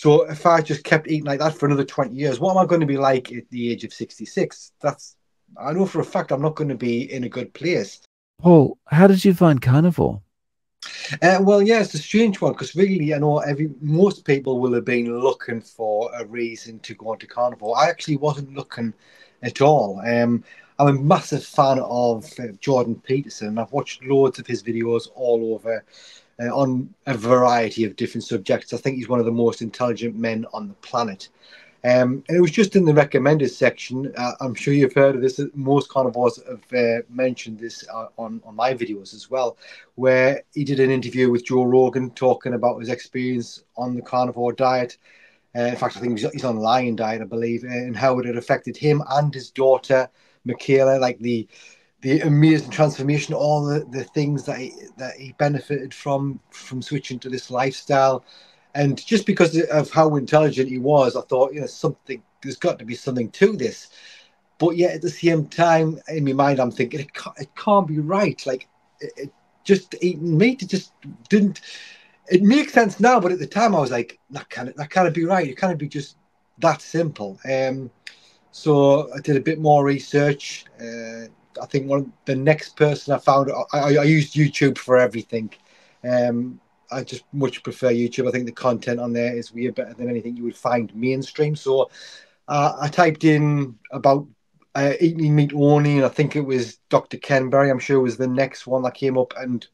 So if I just kept eating like that for another 20 years, what am I going to be like at the age of 66? I know for a fact I'm not going to be in a good place. Paul, how did you find carnivore? Well, yeah, it's a strange one because really, I know most people will have been looking for a reason to go into carnivore. I actually wasn't looking at all. I'm a massive fan of Jordan Peterson. I've watched loads of his videos all over on a variety of different subjects. I think he's one of the most intelligent men on the planet. And it was just in the recommended section. I'm sure you've heard of this. Most carnivores have mentioned this on my videos as well, where he did an interview with Joe Rogan talking about his experience on the carnivore diet. In fact, I think he's on lion diet, I believe, and how it had affected him and his daughter, Michaela, like the amazing transformation, all the things that he benefited from switching to this lifestyle. And just because of how intelligent he was, I thought, there's got to be something to this. But yet at the same time, in my mind, I'm thinking it can't be right. Like just eating meat, it just didn't. It makes sense now, but at the time, I was like, that can't be right. It can't be just that simple. So I did a bit more research. I think the next person I found, I used YouTube for everything. I just much prefer YouTube. I think the content on there is way better than anything you would find mainstream. So I typed in about eating meat only, and I think it was Dr. Kenberry. I'm sure it was the next one that came up, and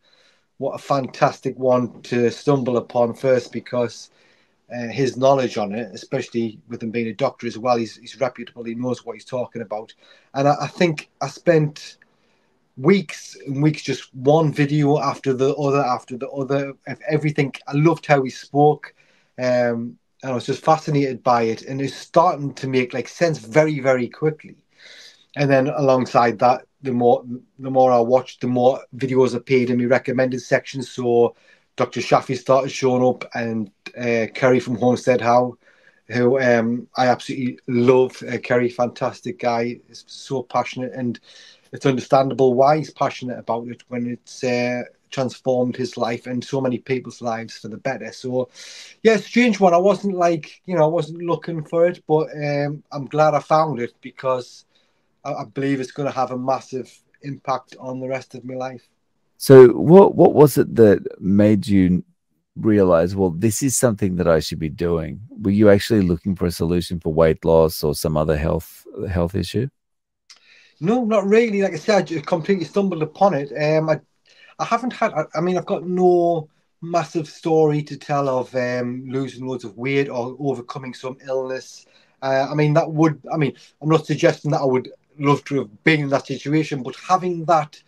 what a fantastic one to stumble upon first because his knowledge on it, especially with him being a doctor as well, he's reputable. He knows what he's talking about, and I think I spent weeks and weeks, just one video after the other of everything. I loved how he spoke, and I was just fascinated by it, and it's starting to make like sense very, very quickly. And then alongside that, the more I watched, the more videos appeared in my recommended section. So Dr. Shafi started showing up, and Kerry from Homestead How, who I absolutely love. Kerry, fantastic guy, is so passionate, and it's understandable why he's passionate about it when it's transformed his life and so many people's lives for the better. So, yeah, strange one. I wasn't I wasn't looking for it, but I'm glad I found it because I believe it's going to have a massive impact on the rest of my life. So what was it that made you realize, well, this is something that I should be doing? Were you actually looking for a solution for weight loss or some other health issue? No, not really. Like I said, I just completely stumbled upon it. I haven't had. I mean, I've got no massive story to tell of losing loads of weight or overcoming some illness. I mean, that would. I mean, I'm not suggesting that I would love to have been in that situation, but having that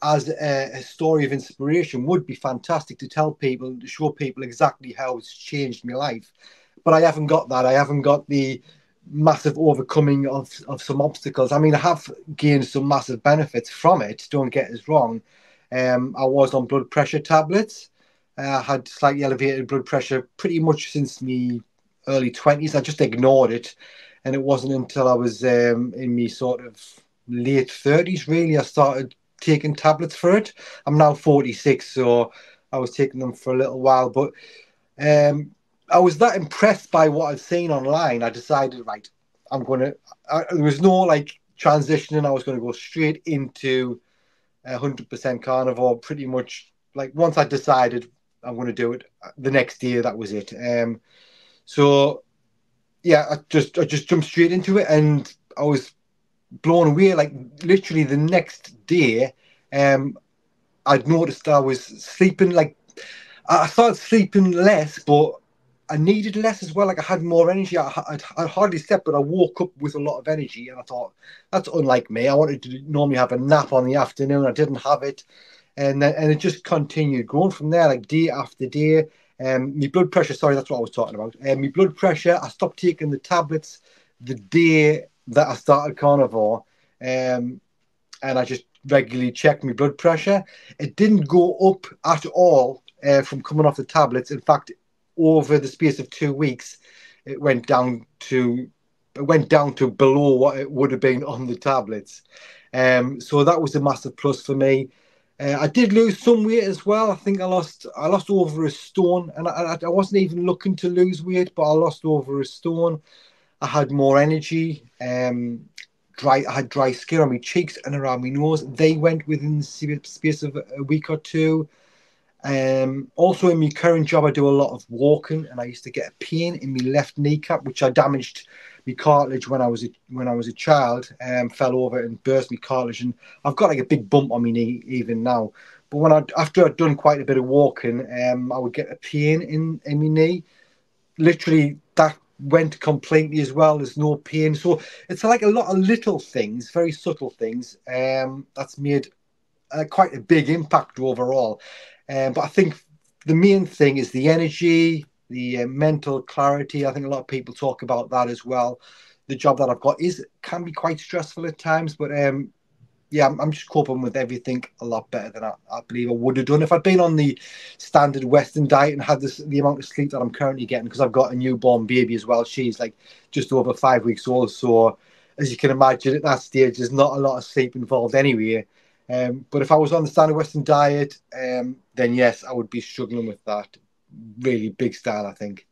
as a story of inspiration would be fantastic to tell people, to show people exactly how it's changed my life. But I haven't got that. I haven't got the massive overcoming of some obstacles. I mean, I have gained some massive benefits from it. Don't get us wrong. I was on blood pressure tablets. I had slightly elevated blood pressure pretty much since me early 20s. I just ignored it. And it wasn't until I was in me sort of late 30s, really, I started taking tablets for it. I'm now 46, so I was taking them for a little while. But um, I was that impressed by what I'd seen online. I decided, right, there was no like transitioning. I was going to go straight into 100% carnivore pretty much. Like once I decided I'm going to do it the next day, that was it. So yeah, I just jumped straight into it, and I was blown away. Like literally the next day, um, I'd noticed I was sleeping. Like I started sleeping less, but I needed less as well. Like I had more energy. I hardly slept, but I woke up with a lot of energy, and I thought that's unlike me. I wanted to normally have a nap on the afternoon. I didn't have it, and it just continued going from there, like day after day. My blood pressure. Sorry, that's what I was talking about. My blood pressure. I stopped taking the tablets the day that I started carnivore, and I just regularly checked my blood pressure. It didn't go up at all from coming off the tablets. In fact, over the space of 2 weeks, it went down to below what it would have been on the tablets. So that was a massive plus for me. I did lose some weight as well. I think I lost over a stone, and I wasn't even looking to lose weight, but I lost over a stone. I had more energy. I had dry skin on my cheeks and around my nose. They went within the space of a week or two. Also, in my current job, I do a lot of walking, and I used to get a pain in my left kneecap, which I damaged my cartilage when I was a child. Fell over and burst my cartilage, and I've got like a big bump on my knee even now. But after I'd done quite a bit of walking, I would get a pain in my knee. Literally, that went completely as well. There's no pain, so it's like a lot of little things, very subtle things. That's made quite a big impact overall. But I think the main thing is the energy, the mental clarity. I think a lot of people talk about that as well. The job that I've got can be quite stressful at times, but yeah, I'm just coping with everything a lot better than I believe I would have done if I'd been on the standard Western diet and had the amount of sleep that I'm currently getting, because I've got a newborn baby as well. She's like just over 5 weeks old, so as you can imagine, at that stage, there's not a lot of sleep involved anyway. But if I was on the standard Western diet, then yes, I would be struggling with that really big style, I think.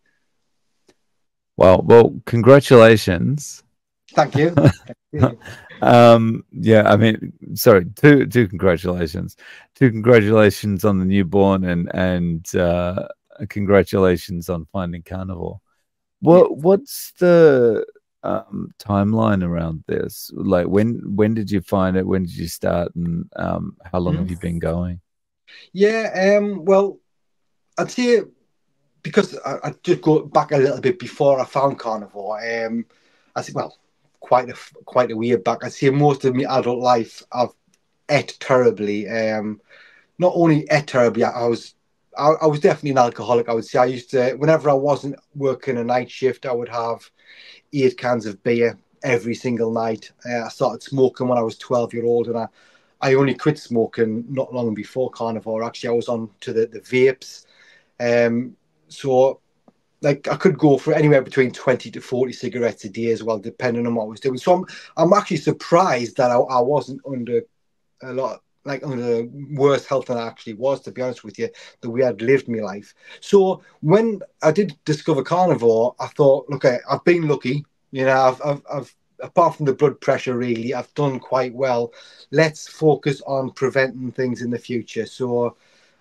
Well, congratulations. Thank you. Thank you. Yeah, I mean, sorry, two congratulations. Two congratulations on the newborn, and congratulations on finding Carnivore. Yeah. What's the timeline around this? Like, when did you find it? When did you start? And how long have Mhm. you been going? Yeah. Well, I'd say, because I just go back a little bit before I found Carnivore. I said, well, quite a way back. I say most of my adult life I've ate terribly. Not only ate terribly, I was definitely an alcoholic. I would say I used to, whenever I wasn't working a night shift, I would have 8 cans of beer every single night. I started smoking when I was 12 year old, and I only quit smoking not long before Carnivore. Actually, I was on to the vapes. So like I could go for anywhere between 20 to 40 cigarettes a day as well, depending on what I was doing. So I'm actually surprised that I wasn't under a lot, like under worse health than I actually was, to be honest with you, the way I'd lived my life. So when I did discover Carnivore, I thought, okay, I've been lucky. I've apart from the blood pressure, really, I've done quite well. Let's focus on preventing things in the future. So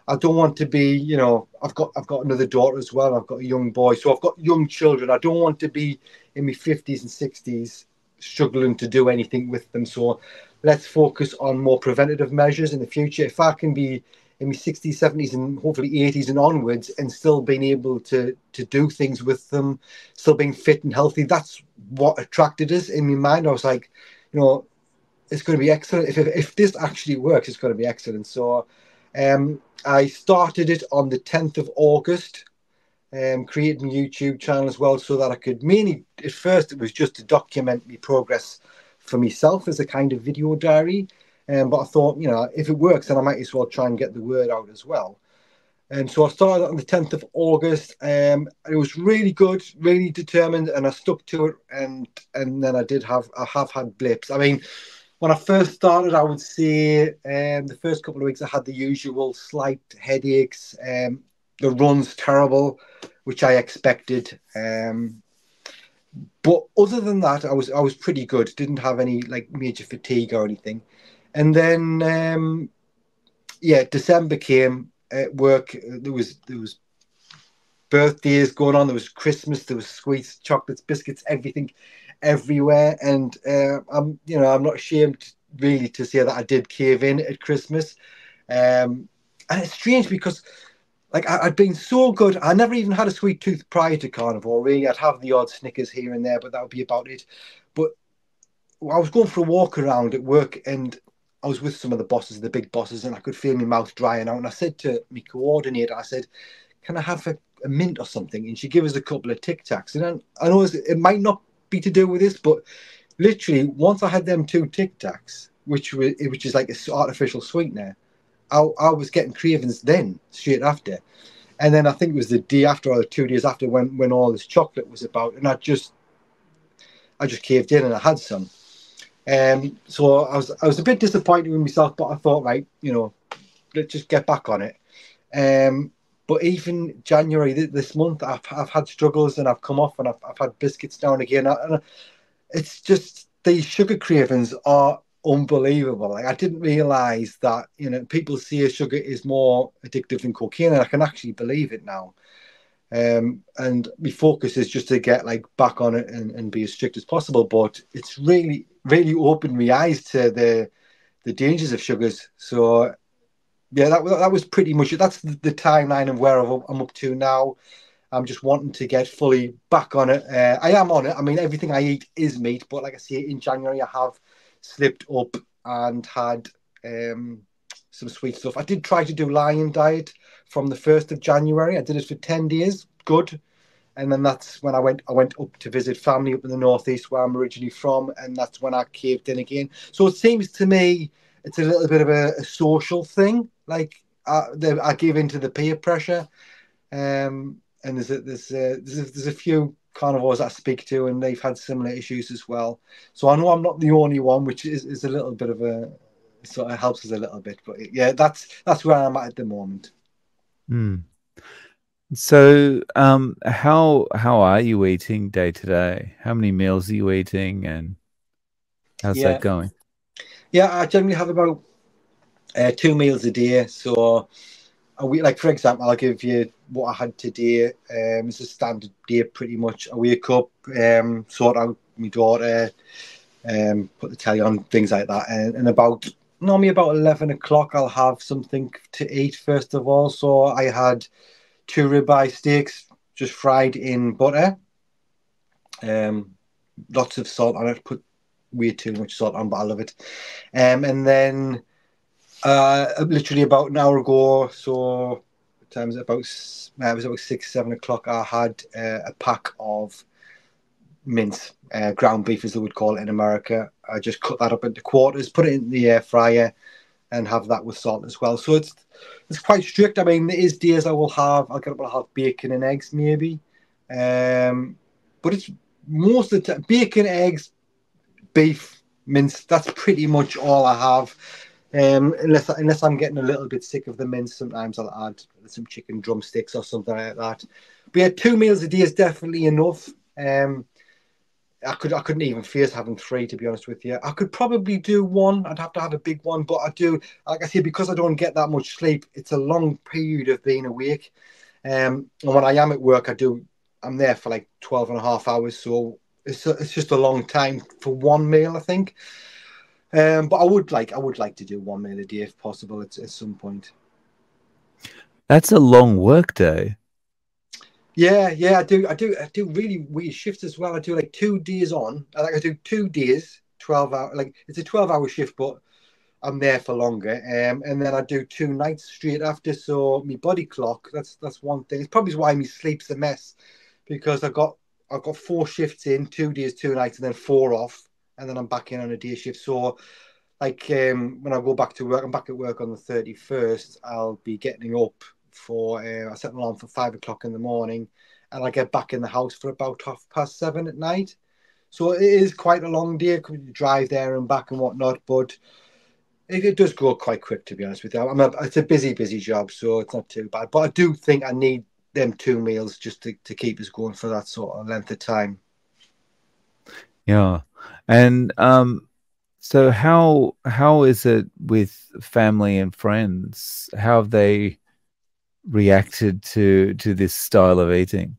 I don't want to be, I've got another daughter as well. I've got a young boy, so I've got young children. I don't want to be in my 50s and 60s struggling to do anything with them. So let's focus on more preventative measures in the future. If I can be in my 60s, 70s, and hopefully 80s and onwards, and still being able to do things with them, still being fit and healthy, that's what attracted us in my mind. I was like, you know, it's going to be excellent. If this actually works, it's going to be excellent. So I started it on the 10th of August, creating a YouTube channel as well, so that I could mainly, at first, it was just to document my progress for myself as a kind of video diary. But I thought, if it works, then I might as well try and get the word out as well. And so I started on the 10th of August. It was really good, really determined, and I stuck to it. And then I have had blips. I mean, when I first started, I would say the first couple of weeks I had the usual slight headaches. The run's terrible, which I expected. But other than that, I was pretty good. Didn't have any like major fatigue or anything. And then yeah, December came at work. There was birthdays going on. There was Christmas. There was sweets, chocolates, biscuits, everything, everywhere. And I'm not ashamed really to say that I did cave in at Christmas. And it's strange because like I'd been so good. I never even had a sweet tooth prior to Carnivore. Really, I'd have the odd Snickers here and there, but that would be about it. But I was going for a walk around at work, and I was with some of the bosses, the big bosses, and I could feel my mouth drying out. And I said to my coordinator, I said, "Can I have a mint or something?" And she gave us a couple of Tic Tacs. And I know it might not be to do with this, but literally once I had them two Tic Tacs, which is like an artificial sweetener, I was getting cravings then straight after. And then I think it was the day after or the 2 days after when all this chocolate was about, and I just caved in and I had some. So I was a bit disappointed with myself, but I thought, right, let's just get back on it. But even January this month, I've had struggles and I've come off and I've had biscuits now and again. And it's just these sugar cravings are unbelievable. Like I didn't realize that people see sugar is more addictive than cocaine, and I can actually believe it now. And my focus is just to get like back on it and be as strict as possible. But it's really, really opened my eyes to the dangers of sugars. So yeah, that was pretty much it. That's the timeline of where I'm up to now. I'm just wanting to get fully back on it. I am on it. I mean, everything I eat is meat, but like I say, in January I have slipped up and had some sweet stuff. I did try to do lion diet from the 1st of January. I did it for 10 days. Good. And then that's when I went up to visit family up in the northeast where I'm originally from, and that's when I caved in again. So it seems to me it's a little bit of a social thing. Like I give into the peer pressure, and there's a few carnivores I speak to, and they've had similar issues as well. So I know I'm not the only one, which is a little bit of a sort of helps us a little bit. But yeah, that's where I'm at the moment. Mm. So, how are you eating day to day? How many meals are you eating, and how's that Yeah, going? yeah. I generally have about 2 meals a day. So a week, like for example, I'll give you what I had today. It's a standard day pretty much. I wake up, sort out my daughter, put the telly on, things like that, and about normally about 11 o'clock, I'll have something to eat first of all. So I had 2 ribeye steaks just fried in butter. Um, Lots of salt on it. Put way too much salt on, but I love it. And then literally about an hour ago, so what time is it? It was about 6, 7 o'clock. I had a pack of mince, ground beef as they would call it in America. I just cut that up into quarters, put it in the air fryer, and have that with salt as well. So it's quite strict. I mean, there is days I'll get up and have bacon and eggs maybe, but it's most of the time bacon, eggs, beef, mince. That's pretty much all I have. Unless I'm getting a little bit sick of the mince, sometimes I'll add some chicken drumsticks or something like that. But yeah, 2 meals a day is definitely enough. I couldn't even face having three, to be honest with you. I could probably do one. I'd have to have a big one, but I do, like I say, because I don't get that much sleep. It's a long period of being awake, and when I am at work, I'm there for like 12 and a half hours, so it's just a long time for one meal, I think. But I would like to do one meal a day if possible at some point. That's a long work day. Yeah, I do really weird shifts as well. I do like 2 days on. I do 2 days, 12 hour. Like it's a 12-hour shift, but I'm there for longer. And then I do 2 nights straight after. So my body clock. That's one thing. It's probably why my sleep's a mess because I've got 4 shifts in, 2 days, 2 nights, and then 4 off, and then I'm back in on a day shift. So like when I go back to work, I'm back at work on the 31st. I'll be getting up for I set an alarm for 5 o'clock in the morning, and I get back in the house for about 7:30 at night. So it is quite a long day. You drive there and back and whatnot, but it does go quite quick, to be honest with you. It's a busy job, so it's not too bad. But I do think I need them 2 meals just to keep us going for that sort of length of time. Yeah. And so how is it with family and friends? How have they reacted to this style of eating?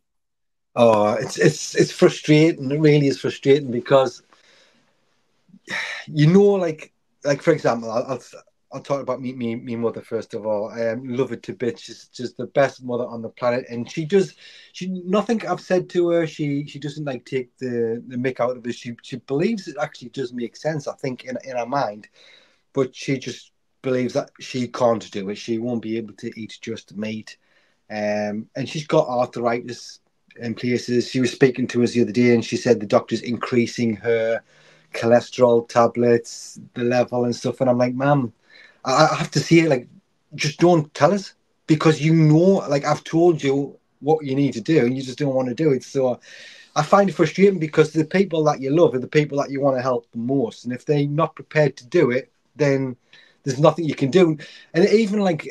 Oh, it's frustrating. It really is frustrating because like for example, I'll talk about me mother first of all. Love her to bits. She's just the best mother on the planet, and she nothing I've said to her. She doesn't like take the mick out of it. She believes it actually does make sense. I think in her mind, but she just believes that she can't do it. She won't be able to eat just meat. And she's got arthritis in places. She was speaking to us the other day, and she said the doctor's increasing her cholesterol tablets, the level and stuff. And I'm like, ma'am, I have to see it. Like, just don't tell us because like I've told you what you need to do, and you just don't want to do it. So I find it frustrating because the people that you love are the people that you want to help the most, and if they're not prepared to do it, then there's nothing you can do. And even like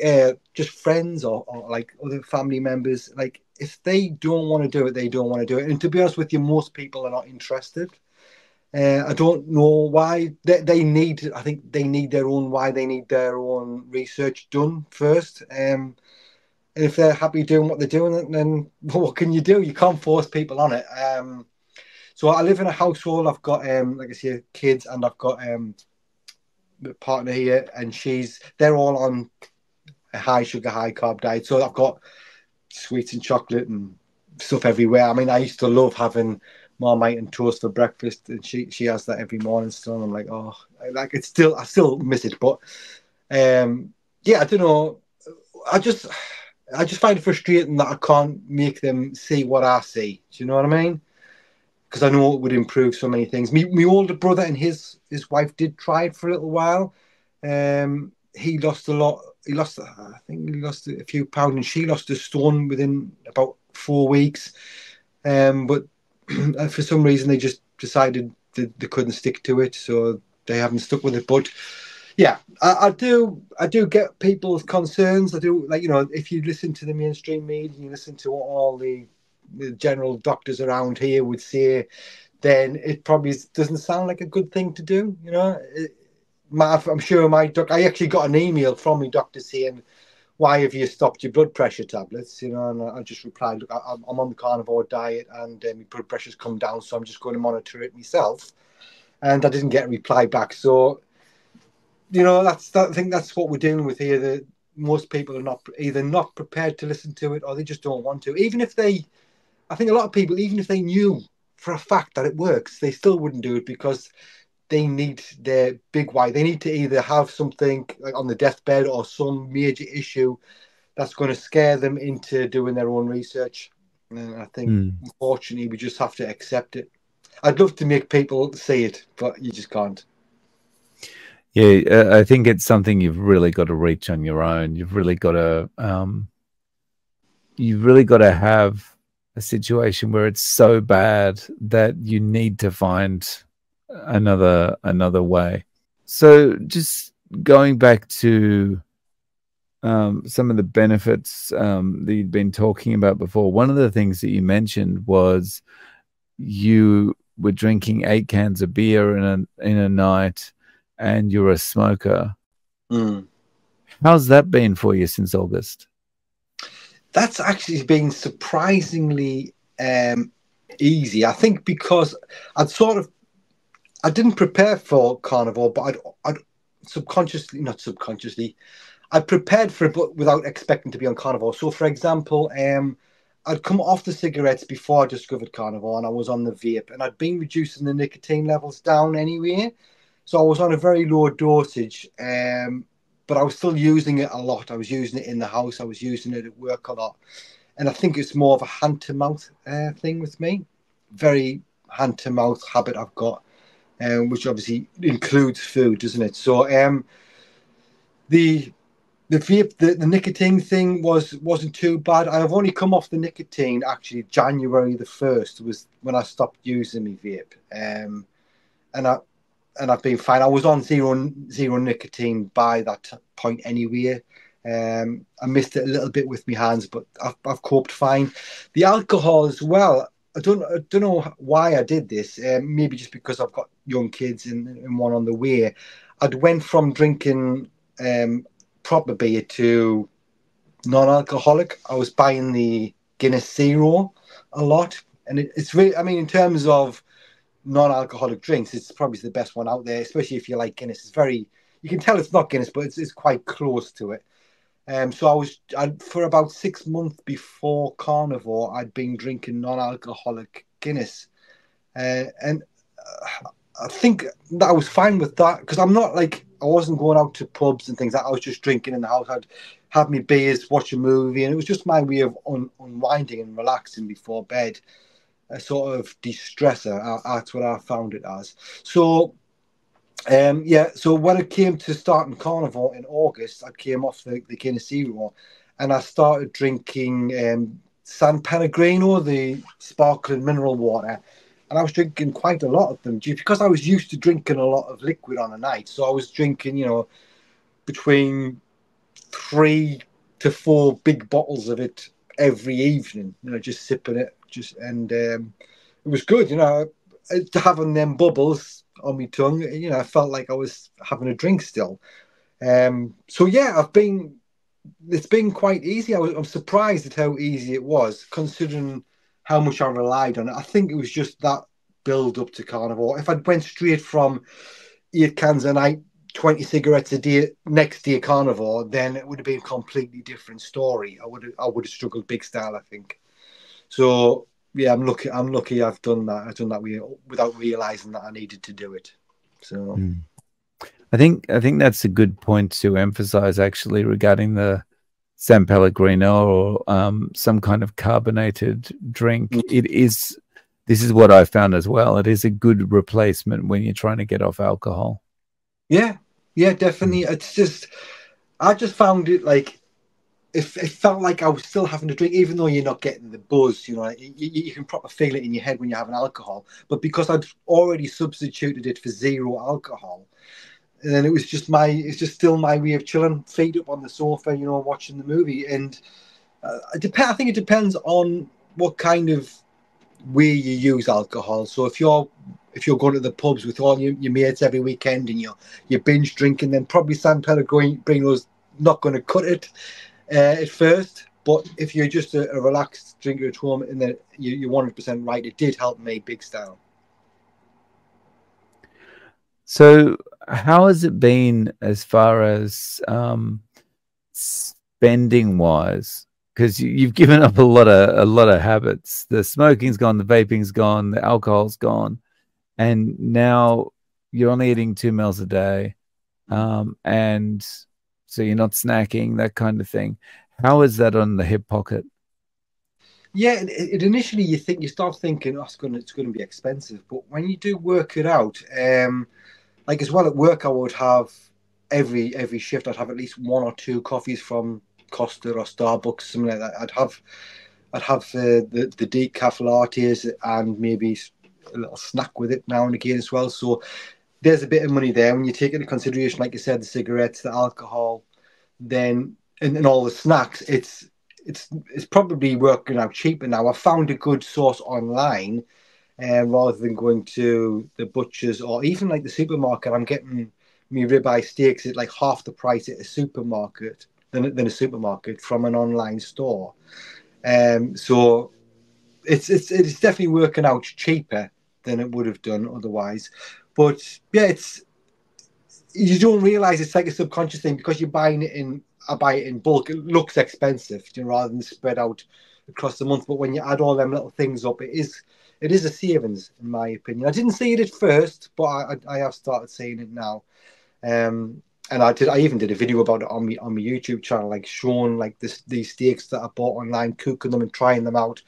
just friends or like other family members, like if they don't want to do it, they don't want to do it. And to be honest with you, most people are not interested. I don't know why they need. I think they need their own. Why they need their own research done first. And if they're happy doing what they're doing, then what can you do? You can't force people on it. So I live in a household. I've got like I say, kids, and I've got a partner here, and they're all on a high sugar, high carb diet. So I've got sweets and chocolate and stuff everywhere. I mean, I used to love having Marmite and toast for breakfast, and she has that every morning still. And I'm like, oh, like I still miss it, but yeah, I don't know. I just find it frustrating that I can't make them see what I see. Do you know what I mean? Because I know it would improve so many things. My older brother and his wife did try it for a little while. He lost a lot. I think he lost a few pounds, and she lost a stone within about 4 weeks. But for some reason, they just decided that they couldn't stick to it, so they haven't stuck with it. But yeah, I do get people's concerns. I do, like, if you listen to the mainstream media, you listen to what all the general doctors around here would say, then it probably doesn't sound like a good thing to do. I'm sure my doctor. I actually got an email from my doctor saying, "Why have you stopped your blood pressure tablets?" And I just replied, "Look, I'm on the carnivore diet, and my blood pressure's come down, so I'm just going to monitor it myself." And I didn't get a reply back. So, I think that's what we're dealing with here. That most people are either not prepared to listen to it, or they just don't want to. I think a lot of people, even if they knew for a fact that it works, they still wouldn't do it because they need their big why. They need to either have something like on the deathbed or some major issue that's going to scare them into doing their own research. And I think, unfortunately, we just have to accept it. I'd love to make people see it, but you just can't. Yeah, I think it's something you've really got to reach on your own. You've really got to have a situation where it's so bad that you need to find another way. So just going back to some of the benefits that you'd been talking about before, one of the things that you mentioned was you were drinking 8 cans of beer in a night, and you're a smoker. How's that been for you since August? That's actually been surprisingly easy. I think because I didn't prepare for carnivore, but I'd not subconsciously, I prepared for it, but without expecting to be on carnivore. So, for example, I'd come off the cigarettes before I discovered carnivore, and I was on the vape, and I'd been reducing the nicotine levels down anyway. So I was on a very low dosage, but I was still using it a lot. I was using it in the house. I was using it at work a lot. And I think it's more of a hand-to-mouth thing with me. Very hand-to-mouth habit I've got, which obviously includes food, doesn't it? So the vape, the nicotine thing wasn't too bad. I've only come off the nicotine, actually, January the 1st was when I stopped using my vape. And I've been fine. I was on zero nicotine by that point anyway. I missed it a little bit with my hands, but I've coped fine. The alcohol as well. I don't know why I did this. Maybe just because I've got young kids and one on the way. I'd went from drinking proper beer to non-alcoholic. I was buying the Guinness Zero a lot, and it's really. I mean, in terms of non-alcoholic drinks, it's probably the best one out there, especially if you like Guinness. It's very, you can tell it's not Guinness, but it's quite close to it. So for about 6 months before carnivore, I'd been drinking non-alcoholic Guinness, and I think that I was fine with that because I wasn't going out to pubs and things. I was just drinking in the house. I'd have me beers, watch a movie, and it was just my way of unwinding and relaxing before bed. A sort of de-stressor. That's what I found it as. So, so when it came to starting carnivore in August, I came off the Guinness Zero, and I started drinking San Pellegrino, the sparkling mineral water, and I was drinking quite a lot of them because I was used to drinking a lot of liquid on a night. So I was drinking, between 3 to 4 big bottles of it every evening. Just sipping it, it was good. Having them bubbles on my tongue. I felt like I was having a drink still. So yeah, it's been quite easy. I'm surprised at how easy it was, considering how much I relied on it. I think it was just that build up to Carnivore. If I'd went straight from 8 cans a night, 20 cigarettes a day next day Carnivore, then it would have been a completely different story. I would have struggled big style, I think. So yeah, I'm lucky. I'm lucky. I've done that. I've done that without realizing that I needed to do it. So. I think that's a good point to emphasize actually regarding the San Pellegrino or some kind of carbonated drink. It is. This is what I found as well. It is a good replacement when you're trying to get off alcohol. Yeah, yeah, definitely. I just found it like it felt like I was still having to drink, even though you're not getting the buzz. You can proper feel it in your head when you're having alcohol. But because I'd already substituted it for zero alcohol, and then it's just still my way of chilling, feet up on the sofa, watching the movie. And I think it depends on what kind of way you use alcohol. So if you're going to the pubs with all your mates every weekend and you're binge drinking, then probably San Pellegrino's not going to cut it at first. But if you're just a relaxed drinker at home, and then you're 100% right, it did help me big style. So, how has it been as far as spending wise? Because you've given up a lot of habits. The smoking's gone, the vaping's gone, the alcohol's gone, and now you're only eating 2 meals a day, and so you're not snacking, that kind of thing. How is that on the hip pocket? Yeah, it initially you start thinking, oh, it's going to be expensive, but when you do work it out, like as well at work, I would have every shift. I'd have at least 1 or 2 coffees from Costa or Starbucks, something like that. I'd have the decaf lattes and maybe a little snack with it now and again as well. So there's a bit of money there when you take into consideration, like you said, the cigarettes, the alcohol, then and all the snacks. It's probably working out cheaper now. I found a good source online, rather than going to the butchers or even like the supermarket. I'm getting me ribeye steaks at like half the price at a supermarket than a supermarket from an online store. So it's definitely working out cheaper than it would have done otherwise. But yeah, you don't realize it's like a subconscious thing because you're buying it in. I buy it in bulk. It looks expensive, rather than spread out across the month. But when you add all them little things up, it is a savings, in my opinion. I didn't see it at first, but I have started seeing it now. And I even did a video about it on my YouTube channel, like showing like these steaks that I bought online, cooking them and trying them out.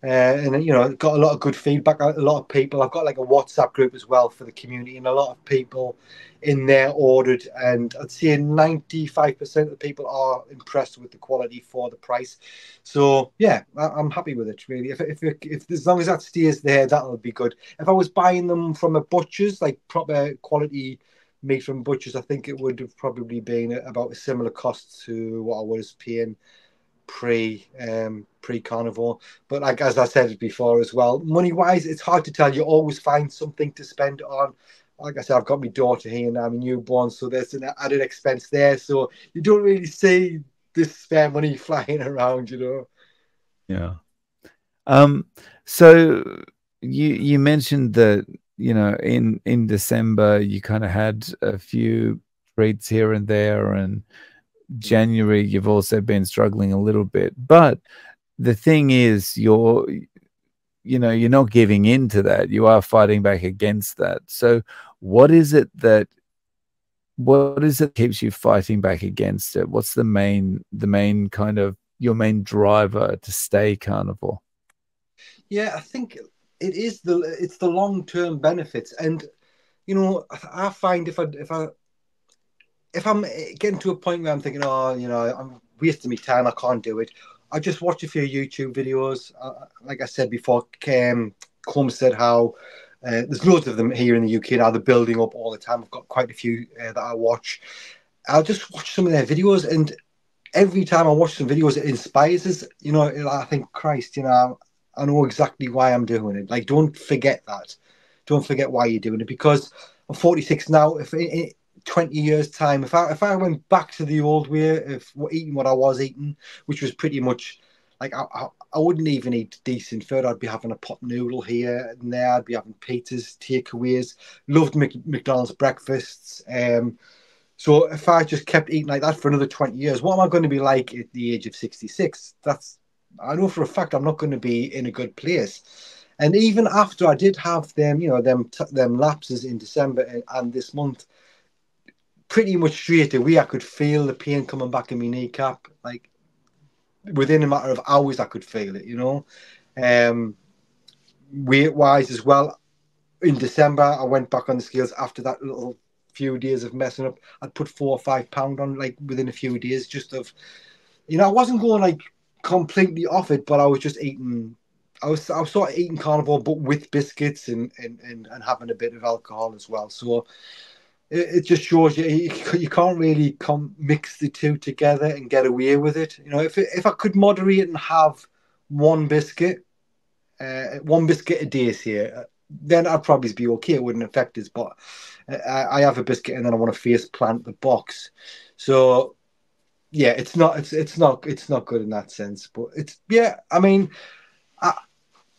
And got a lot of good feedback. A lot of people. I've got like a WhatsApp group as well for the community, and a lot of people in there ordered. And I'd say 95% of the people are impressed with the quality for the price. So yeah, I'm happy with it really. If as long as that stays there, that'll be good. If I was buying them from a butcher's, like proper quality meat from butchers, I think it would have probably been about a similar cost to what I was paying pre carnivore. But like as I said before as well, money wise, it's hard to tell. You always find something to spend on. Like I said, I've got my daughter here and I'm a newborn, so there's an added expense there. So you don't really see this spare money flying around. Yeah. Um, so you mentioned that, in December you kind of had a few treats here and there, and January you've also been struggling a little bit. But the thing is, you're not giving in to that. You are fighting back against that. So what is it keeps you fighting back against it? What's the main kind of your main driver to stay carnivore? Yeah, I think it's the long term benefits, and I find if I'm getting to a point where I'm thinking, oh, I'm wasting my time, I can't do it. I just watch a few YouTube videos. Like I said before, Combs said how there's loads of them here in the UK now. They're building up all the time. I've got quite a few that I watch, I'll just watch some of their videos, and every time I watch some videos, it inspires us. You know, I think, Christ, you know, I know exactly why I'm doing it. Like, don't forget that. Don't forget why you're doing it, because I'm 46 now. If in 20 years' time, if I went back to the old way, if eating what I was eating, which was pretty much like I wouldn't even eat decent food. I'd be having a pot noodle here and there. I'd be having pizzas, takeaways. Loved McDonald's breakfasts. So if I just kept eating like that for another 20 years, what am I going to be like at the age of 66? I know for a fact I'm not going to be in a good place. And even after I did have them, you know, them lapses in December and this month, pretty much straight away, I could feel the pain coming back in my kneecap. Like within a matter of hours, I could feel it, you know. Um, Weight wise as well, in December, I went back on the scales after that little few days of messing up. I'd put 4 or 5 pound on like within a few days, just of, you know, I wasn't going like completely off it, but I was just eating. I was sort of eating carnivore, but with biscuits and having a bit of alcohol as well. So it just shows you can't really mix the two together and get away with it. You know, if I could moderate and have one biscuit, one biscuit a day here, then I'd probably be okay. It wouldn't affect us. But I have a biscuit and then I want to face plant the box. So yeah, it's not good in that sense. But it's, yeah. I mean, I,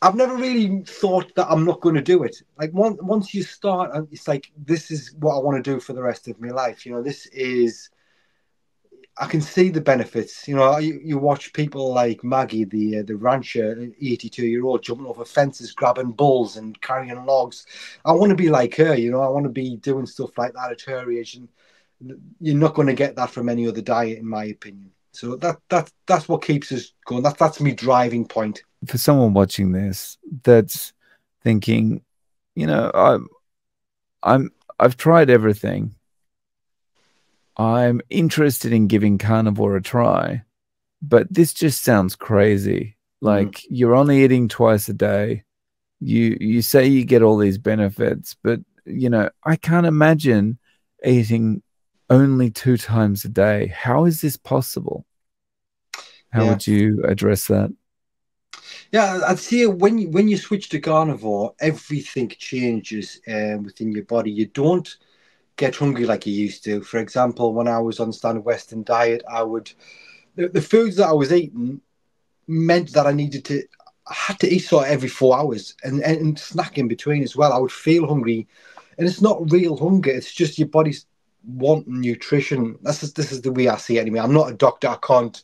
I've never really thought that I'm not going to do it. Like once you start, and it's like, this is what I want to do for the rest of my life. You know, this is, I can see the benefits. You know, you watch people like Maggie, the rancher, 82-year-old, jumping over fences, grabbing bulls and carrying logs. I want to be like her. You know, I want to be doing stuff like that at her age, and you're not going to get that from any other diet, in my opinion. So that's what keeps us going. That's me driving point. For someone watching this that's thinking, you know, I've tried everything. I'm interested in giving carnivore a try, but this just sounds crazy. Mm. Like you're only eating twice a day. You say you get all these benefits, but you know, I can't imagine eating only 2 times a day. How is this possible? How Yeah. would you address that? Yeah, I'd say when you switch to carnivore, everything changes within your body. You don't get hungry like you used to. For example, when I was on standard Western diet, the foods that I was eating meant that I had to eat sort of every 4 hours and snack in between as well. I would feel hungry, and it's not real hunger. It's just your body's wanting nutrition. This is the way I see it anyway. I'm not a doctor. I can't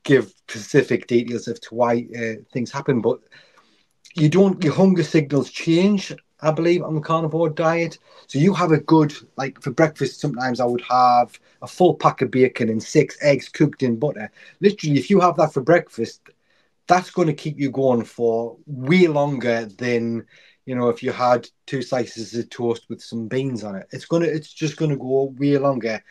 give specific details as to why things happen, but your hunger signals change, I believe, on the carnivore diet. So you have a good, like for breakfast, sometimes I would have a full pack of bacon and 6 eggs cooked in butter. Literally, if you have that for breakfast, that's going to keep you going for way longer than, you know, if you had 2 slices of toast with some beans on it. It's just gonna go way longer.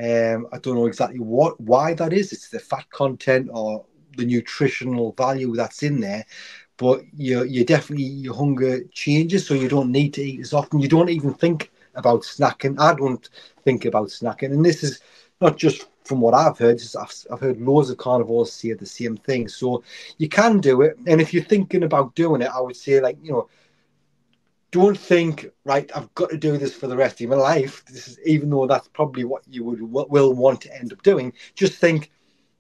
I don't know exactly why that is. It's the fat content or the nutritional value that's in there, but you definitely, your hunger changes, so you don't need to eat as often. You don't even think about snacking. I don't think about snacking, and this is not just from what I've heard. I've heard loads of carnivores say the same thing. So you can do it, and if you're thinking about doing it, I would say, like, you know, don't think, right, I've got to do this for the rest of my life. This is, even though that's probably what you will want to end up doing. Just think,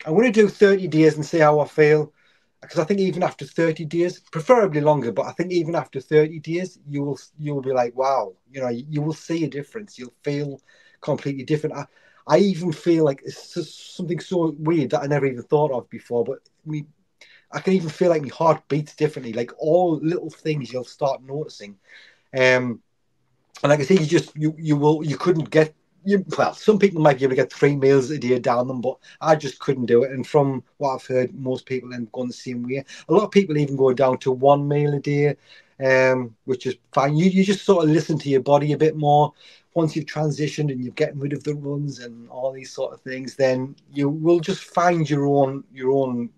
I'm going to do 30 days and see how I feel. Because I think even after 30 days, preferably longer, but I think even after 30 days, you'll be like, wow, you know, you will see a difference. You'll feel completely different. I even feel like it's just something so weird that I never even thought of before. But I can even feel like my heart beats differently. Like all little things you'll start noticing. Um, and like I say, you couldn't get well, some people might be able to get 3 meals a day down them, but I just couldn't do it. And from what I've heard, most people end up going the same way. A lot of people even go down to 1 meal a day, which is fine. You just sort of listen to your body a bit more. Once you've transitioned and you're getting rid of the runs and all these sort of things, then you will just find your own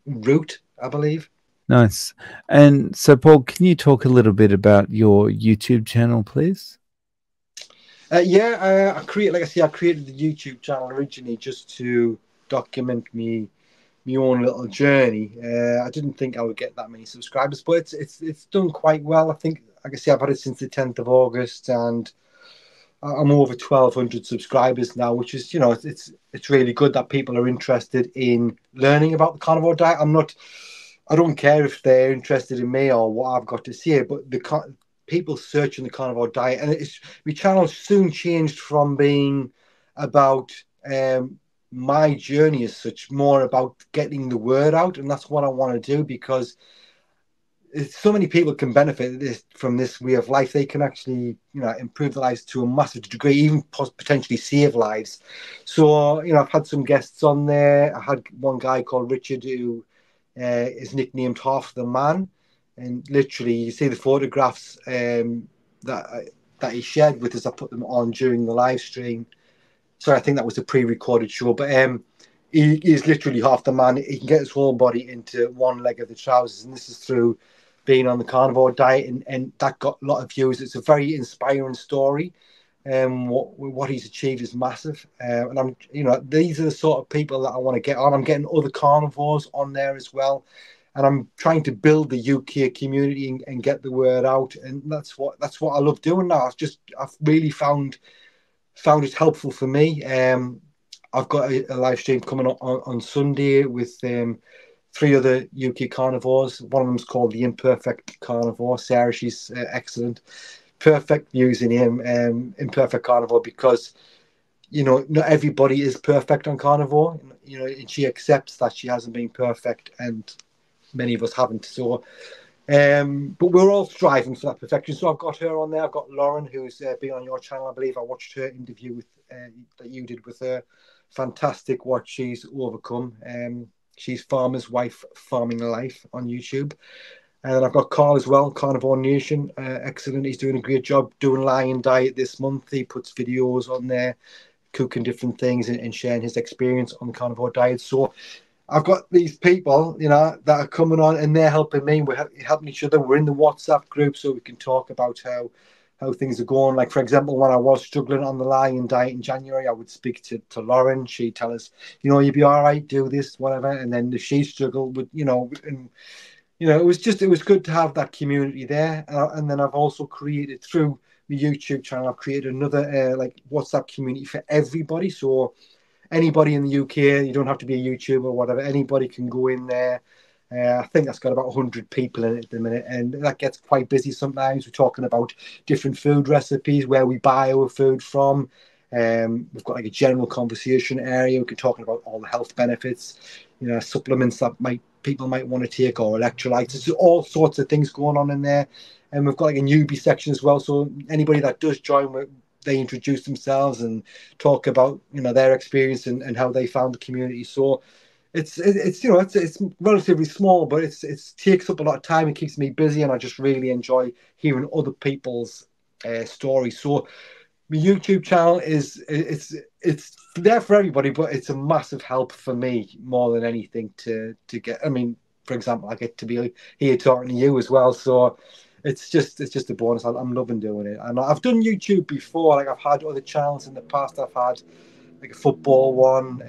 route, I believe. Nice. And so, Paul, can you talk a little bit about your YouTube channel, please? Yeah, like I say, I created the YouTube channel originally just to document my own little journey. I didn't think I would get that many subscribers, but it's done quite well. I think, like I say, I've had it since the 10th of August, and I'm over 1,200 subscribers now, which is, it's really good that people are interested in learning about the carnivore diet. I don't care if they're interested in me or what I've got to say, but people searching the carnivore diet, and my channel soon changed from being about my journey as such, more about getting the word out, and that's what I want to do, because so many people can benefit from this way of life. They can actually, improve their lives to a massive degree, even potentially save lives. So, I've had some guests on there. I had one guy called Richard who is nicknamed Half the Man, and literally, you see the photographs that he shared with us. I put them on during the live stream. Sorry, I think that was a pre-recorded show, but he's literally half the man. He can get his whole body into one leg of the trousers, and this is through being on the carnivore diet, and that got a lot of views. It's a very inspiring story. What he's achieved is massive, and these are the sort of people that I want to get on. I'm getting other carnivores on there as well, and I'm trying to build the UK community and get the word out, and that's what I love doing now. I've really found it helpful for me. I've got a live stream coming up on Sunday with three other UK carnivores. One of them's called the Imperfect Carnivore. Sarah, she's excellent. Perfect using him, Imperfect Carnivore, because not everybody is perfect on carnivore. And she accepts that she hasn't been perfect, and many of us haven't. So, but we're all striving for that perfection. So I've got her on there. I've got Lauren, who's been on your channel, I believe. I watched her interview with that you did with her. Fantastic what she's overcome. She's Farmer's Wife Farming Life on YouTube. And then I've got Carl as well, Carnivore Nation. Excellent. He's doing a great job doing Lion Diet this month. He puts videos on there, cooking different things and sharing his experience on the carnivore diet. So I've got these people, that are coming on, and they're helping me. We're helping each other. We're in the WhatsApp group, so we can talk about how things are going. Like, for example, when I was struggling on the Lion Diet in January, I would speak to Lauren. She'd tell us, you'll be all right, do this, whatever. And then if she struggled with, and it was good to have that community there. And then I've also created, through the YouTube channel, I've created another like WhatsApp community for everybody. So anybody in the UK, you don't have to be a YouTuber or whatever, anybody can go in there. I think that's got about 100 people in it at the minute, and that gets quite busy sometimes. We're talking about different food recipes, where we buy our food from. We've got like a general conversation area. We can talk about all the health benefits, supplements that people might want to take, or electrolytes. There's all sorts of things going on in there. And we've got like a newbie section as well. So anybody that does join, they introduce themselves and talk about their experience and how they found the community. So it's relatively small, but it takes up a lot of time. It keeps me busy, and I just really enjoy hearing other people's stories. So my YouTube channel it's there for everybody, but it's a massive help for me more than anything to get. I mean, for example, I get to be here talking to you as well, so it's just a bonus. I'm loving doing it, and I've done YouTube before. Like, I've had other channels in the past. I've had like a football one,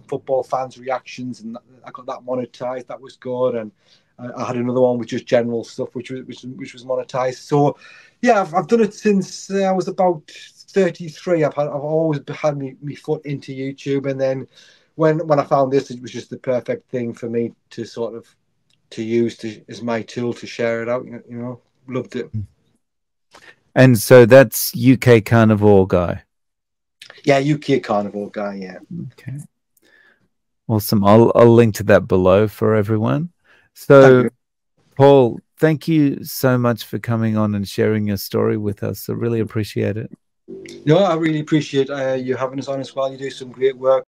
football fans reactions, and I got that monetized. That was good, and I had another one with just general stuff, which was monetized. So yeah, I've done it since I was about 33. I've always had me foot into YouTube, and then when I found this, it was just the perfect thing for me to sort of to use as my tool to share it out. Loved it. And so that's UK Carnivore Guy. Yeah, UK Carnivore Guy. Yeah. Okay. Awesome. I'll link to that below for everyone. So, Paul, thank you so much for coming on and sharing your story with us. I really appreciate it. No, I really appreciate you having us on as well. You do some great work.